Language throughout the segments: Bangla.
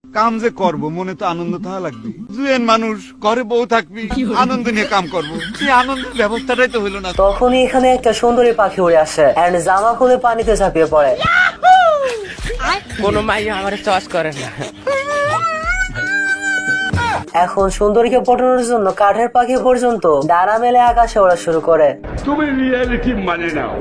কাম যে করব মনে তো আনন্দ থাকা লাগবে। জুয়েন মানুষ, ঘরে বউ থাকবি, আনন্দ নিয়ে কাম করব, সেই আনন্দের ব্যবস্থাটাই তো হইলো না। তখনই এখানে একটা সুন্দরী পাখি উড়ে আসে এন্ড জামা খুলে পানিতে ঝাঁপিয়ে পড়ে। কোনো মাইয়া আমার চয়েস করে না। এখন সুন্দরীকে পটানোর জন্য কাঠের পাখি পর্যন্ত ডানা মেলে আকাশে ওড়া শুরু করে। তুমি রিয়েলিটি মানে নাও।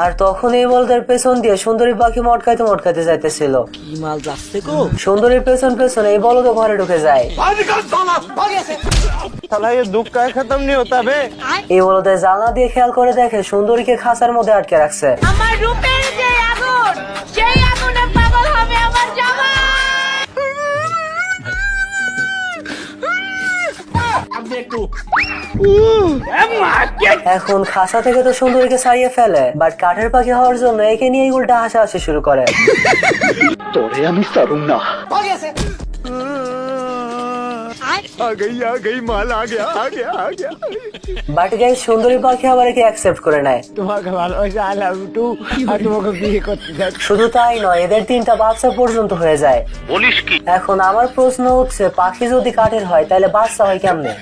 আর তখন এই বলদের পেছন দিয়ে সুন্দরী পাখি মটকাইতে মটকাইতে যাইতেছিল। কি মাল যাচ্ছে গো? সুন্দরীর পেছন পেছন এই বলদ ঘরে ঢুকে যায়। এই বলদের জানলা দিয়ে খেয়াল করে দেখে সুন্দরীকে খাঁচার মধ্যে আটকে রাখছে। আমার রূপের যে আগুন, সেই আগুনে পাগল হবে আমার জামাই। এখন খাঁচা থেকে তো সুন্দরীকে ছাড়িয়ে ফেলে, বাট কাঠের পাখি হওয়ার জন্য একে নিয়ে উল্টা হাসাহাসি শুরু করে। বাট গাইস সুন্দরী পাখি আবার একে অ্যাকসেপ্ট করে নেয়। তোমাকে ভালোবাসি, আই লাভ ইউ টু। আর তোমাকে বিয়ে করতে চাই। শুধু তাই নয়, এদের 3টা বাচ্চা পর্যন্ত হয়ে যায়। এখন আমার প্রশ্ন হচ্ছে, পাখি যদি কাঠের হয় তাহলে বাচ্চা হয় কেমনে?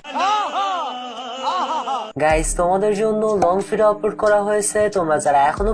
গাইস তোমাদের জন্য লং ভিডিও আপলোড করা হয়েছে, তোমরা যারা এখনো